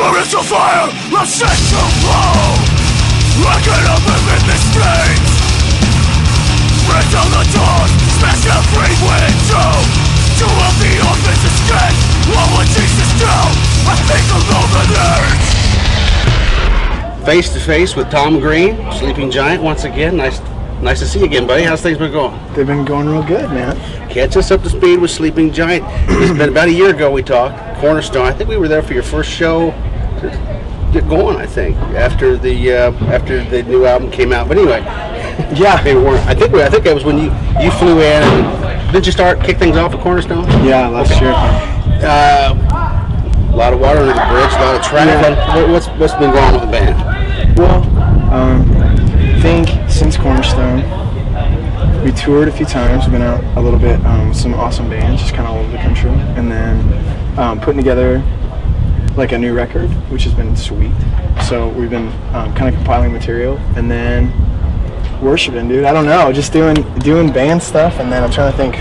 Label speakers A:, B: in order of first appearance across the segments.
A: Spiritual fire, I'll set you low. I get up and rip the streets. Break down the doors, smash every window. To help the orphans escape, what would Jesus do? I think I'm over there. Face to face with Thom Green, Sleeping Giant once again. Nice to see you again, buddy. How's things been going?
B: They've been going real good, man.
A: Catch us up to speed with Sleeping Giant. It's been about a year ago we talked. Cornerstone. I think we were there for your first show to get going, I think, after the new album came out. But anyway,
B: yeah,
A: they weren't. I think that was when you flew in. And did you kick things off at Cornerstone?
B: Yeah, last year.
A: A lot of water under the bridge, a lot of traffic. Yeah. What's been going on with the band?
B: Well, I think since Cornerstone, we toured a few times. We've been out a little bit with some awesome bands, just kind of all over the country, and then putting together like a new record, which has been sweet. So we've been kind of compiling material, and then worshiping, dude. I don't know, just doing band stuff, and then I'm trying to think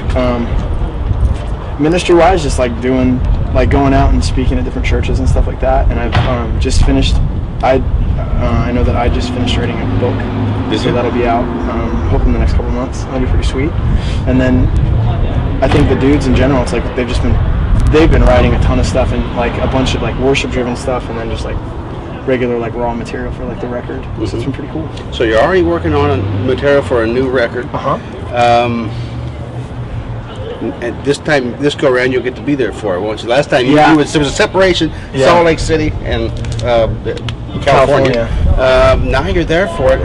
B: ministry-wise, just like going out and speaking at different churches and stuff like that. And I've just finished. I know that I just finished writing a book, so that'll be out. Hoping the next couple months. That'll be pretty sweet. And then I think the dudes in general, it's like they've been writing a ton of stuff and like a bunch of like worship-driven stuff, and then just like regular like raw material for like the record. So it's been pretty cool. So
A: you're already working on material for a new record. And this go around, you'll get to be there for it, won't you? Last time there was a separation, Salt Lake City and California. Now you're there for it.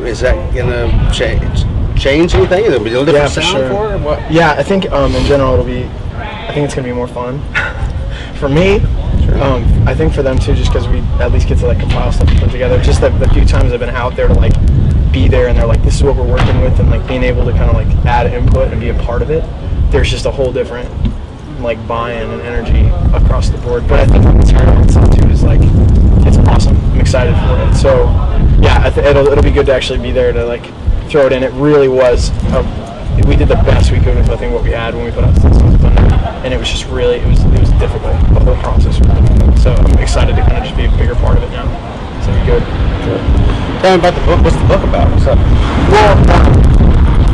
A: Is that gonna change anything? Is it a different sound for it? Or what?
B: Yeah, I think in general I think it's gonna be more fun for me. I think for them too, just because we at least get to like compile stuff and put together. Just the few times I've been out there to like be there, and they're like, this is what we're working with, and like being able to kind of like add input and be a part of it. There's just a whole different like buy-in and energy across the board. But I think the material itself too is like, it's awesome. I'm excited for it. So yeah, it'll be good to actually be there to like throw it in. It really was. We did the best we could with I think what we had when we put out the Sons of Thunder, and it was just really it was difficult. The whole process was difficult. So I'm excited to kind of just be a bigger part of it now. So it'll be good.
A: Tell me about the book. What's the book about? What's up?
B: Well,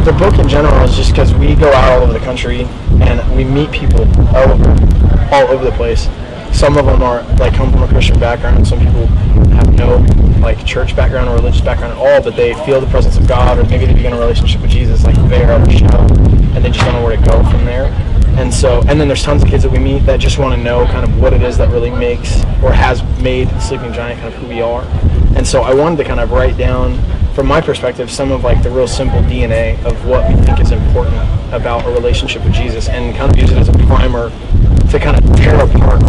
B: the book in general is just because we go out all over the country and we meet people all over the place. Some of them are like come from a Christian background. Some people have no like church background or religious background at all, but they feel the presence of God, or maybe they begin a relationship with Jesus like there at the show, and they just don't know where to go from there. And then there's tons of kids that we meet that just want to know kind of what it is that really makes or has made Sleeping Giant kind of who we are. And so I wanted to kind of write down, from my perspective, some of like the real simple DNA of what we think is important about a relationship with Jesus, and kind of use it as a primer to kind of tear apart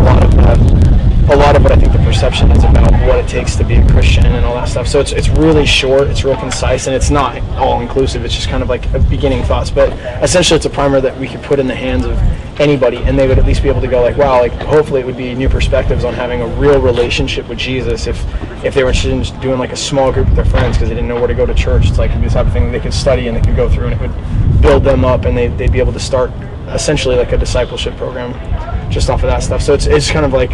B: a lot of what I think the perception is about what it takes to be a Christian and all that stuff. So it's really short, it's real concise, and it's not all inclusive. It's just kind of like a beginning thoughts, but essentially it's a primer that we could put in the hands of anybody, and they would at least be able to go like, wow, like hopefully it would be new perspectives on having a real relationship with Jesus if they were interested in just doing like a small group with their friends because they didn't know where to go to church. It's like this type of thing they could study and they could go through, and it would build them up, and they'd be able to start essentially like a discipleship program just off of that stuff. So it's kind of like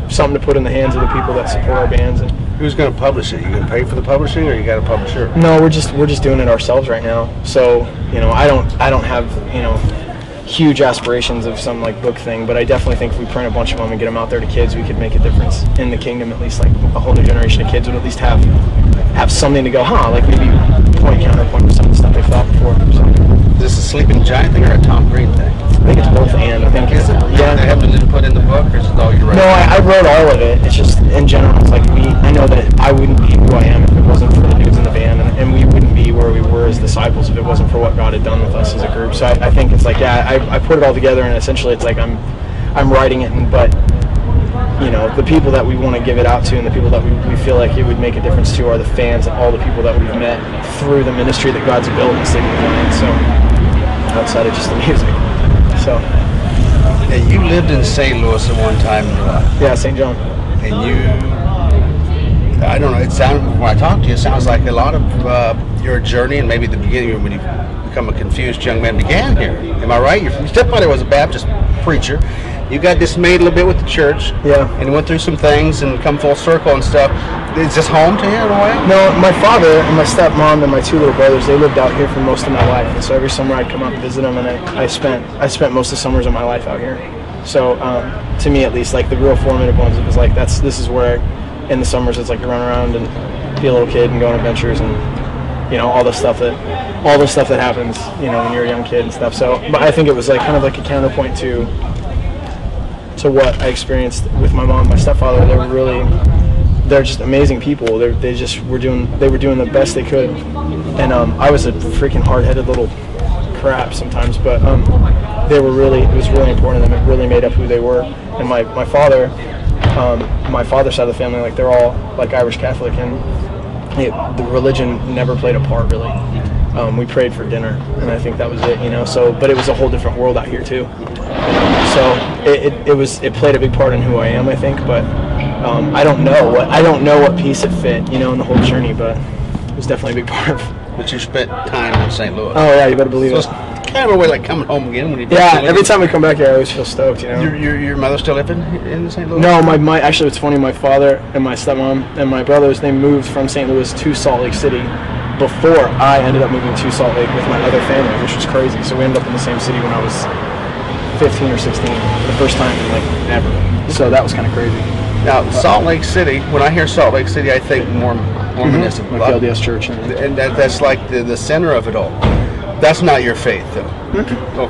B: something to put in the hands of the people that support our bands. And
A: who's going to publish it? You going to pay for the publishing, or you got a publisher?
B: No, we're just doing it ourselves right now. So I don't have huge aspirations of some like book thing, but I definitely think if we print a bunch of them and get them out there to kids, we could make a difference in the kingdom. At least like a whole new generation of kids would at least have something to go, like maybe point counterpoint to some of the stuff they thought before. So.
A: Is this a Sleeping Giant thing or a Thom Green thing?
B: I think it's both and. I think
A: is it? Yeah. They have to put in the book, or is it all you write?
B: No, I wrote all of it. It's just in general, it's like I know that I wouldn't be who I am if it wasn't for the dudes in the band, and we wouldn't be where we were as disciples if it wasn't for what God had done with us as a group. So I think it's like, I put it all together, and essentially it's like I'm writing it, but the people that we want to give it out to and the people that we feel like it would make a difference to are the fans and all the people that we've met through the ministry that God's built in Sleeping Giant. So outside of just the music. So.
A: And you lived in St. Louis at one time in your life.
B: Yeah, St. John.
A: And I don't know, when I talked to you, it sounds like a lot of your journey, and maybe the beginning when you become a confused young man, began here. Am I right? Your stepfather was a Baptist preacher. you got dismayed a little bit with the church.
B: Yeah.
A: And went through some things and come full circle and stuff. Is this home to you in a way?
B: No, my father and my stepmom and my 2 little brothers, they lived out here for most of my life. And so every summer I'd come up and visit them, and I spent most of the summers of my life out here. So to me, at least, like the real formative ones, it was like this is where in the summers it's like you run around and be a little kid and go on adventures and all the stuff that happens when you're a young kid and stuff. So, but I think it was like kind of like a counterpoint to what I experienced with my mom and my stepfather. They're just amazing people. They were doing the best they could, and I was a freaking hard-headed little crap sometimes, but it was really important to them. It really made up who they were. And my father, my father's side of the family, like they're all like Irish Catholic, and the religion never played a part really. We prayed for dinner, and I think that was it, So, but it was a whole different world out here too. So it played a big part in who I am, I think. But I don't know what piece it fit, in the whole journey. But it was definitely a big part of.
A: But you spent time in St. Louis.
B: Oh yeah, you better believe it.
A: It's kind of a way like coming home again when you.
B: Yeah, every time we come back here, I always feel stoked.
A: Your mother still living in St. Louis?
B: No, my actually, it's funny. My father and my stepmom and my brothers, they moved from St. Louis to Salt Lake City before I ended up moving to Salt Lake with my other family, which was crazy. So we ended up in the same city when I was 15 or 16, the first time in like ever. So that was kind of crazy.
A: Now, Salt Lake City, when I hear Salt Lake City, I think Mormonism.
B: Like the LDS Church.
A: And that's like the center of it all. That's not your faith, though.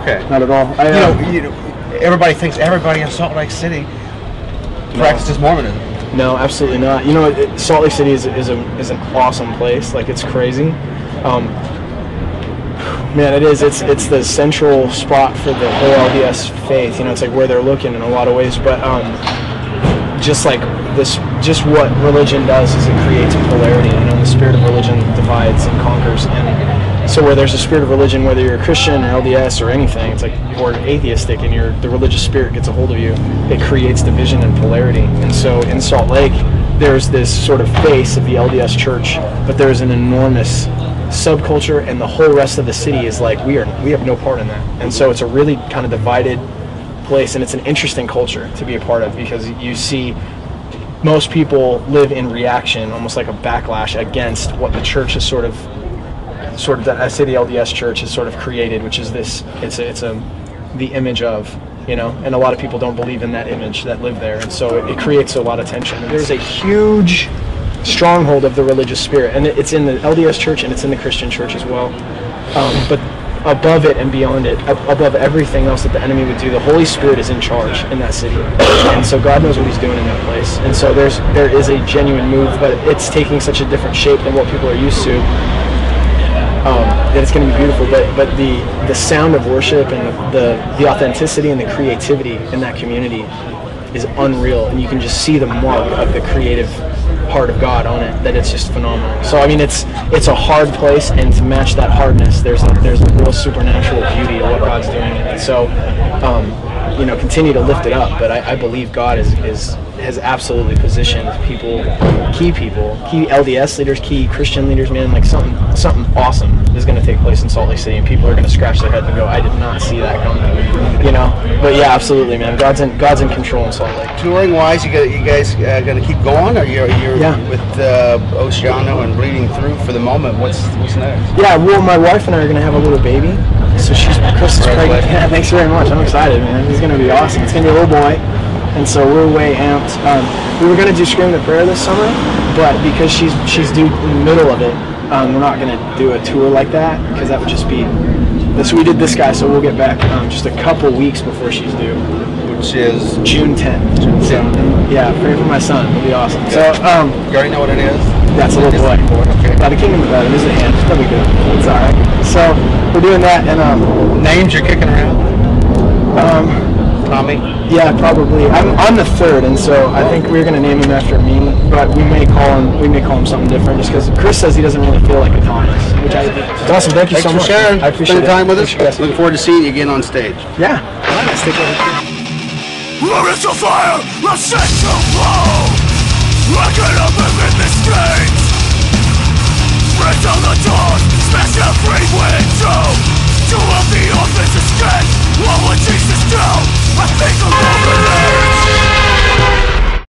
A: Okay.
B: Not at all.
A: Everybody thinks everybody in Salt Lake City practices Mormonism.
B: No, absolutely not. Salt Lake City is an awesome place. Like, it's crazy. Man, it is. It's the central spot for the whole LDS faith. It's like where they're looking in a lot of ways. But just what religion does is it creates polarity. The spirit of religion divides and conquers. And so where there's a spirit of religion, whether you're a Christian or LDS or anything, it's like, or atheistic, and the religious spirit gets a hold of you, it creates division and polarity. And so in Salt Lake, there's this sort of face of the LDS Church, but there's an enormous subculture, and the whole rest of the city is like, we have no part in that. And so it's a really kind of divided place, and it's an interesting culture to be a part of, because you see most people live in reaction, almost like a backlash against what the church is sort of I say the LDS Church is sort of created, which is this, it's the image of, and a lot of people don't believe in that image that live there, and so it creates a lot of tension. And there's a huge stronghold of the religious spirit, and it's in the LDS Church and it's in the Christian Church as well. But above it and beyond it, above everything else that the enemy would do, the Holy Spirit is in charge in that city, and so God knows what He's doing in that place. And so there is a genuine move, but it's taking such a different shape than what people are used to. That it's going to be beautiful, but the sound of worship and the authenticity and the creativity in that community is unreal, and you can just see the mark of the creative heart of God on it. That it's just phenomenal. So I mean, it's a hard place, and to match that hardness, there's a real supernatural beauty to what God's doing in it. So continue to lift it up. But I believe God has absolutely positioned key LDS leaders, key Christian leaders, man, like something awesome is going to take place in Salt Lake City, and people are going to scratch their head and go, I did not see that coming. But yeah, absolutely, man. God's in control in Salt Lake.
A: Touring wise, you guys going to keep going, or you're with Oceano and Bleeding Through for the moment? What's next?
B: Yeah, well, my wife and I are going to have a little baby. So Chris is pregnant. Yeah, thanks very much. I'm excited, man. He's going to be awesome. It's going to be a little boy. And so we're way amped. We were going to do Scream the Prayer this summer, but because she's due in the middle of it, we're not going to do a tour like that, because that would just be... So we did this guy, so we'll get back just a couple weeks before she's due.
A: Which is?
B: June 10th. So, yeah, pray for my son. It'll be awesome.
A: Okay.
B: So,
A: you already know what it is?
B: That's a little boy.
A: Okay.
B: By the Kingdom of Heaven is at hand. That'll be good. It's all right. So we're doing that, and
A: names you're kicking around? Tommy?
B: Yeah, probably. I'm the third, and so I think we're gonna name him after me. But we may call him something different, just because Chris says he doesn't really feel like a Thomas. Which it's awesome. Thank you so much.
A: Thanks for sharing.
B: I appreciate
A: Spending time with us.
B: Yes.
A: Looking forward to seeing you again on stage.
B: Yeah. Let's take over.
C: Let your fire, let's set to flow. I can open with the strings. Break down the doors, smash every window. To all the office escape.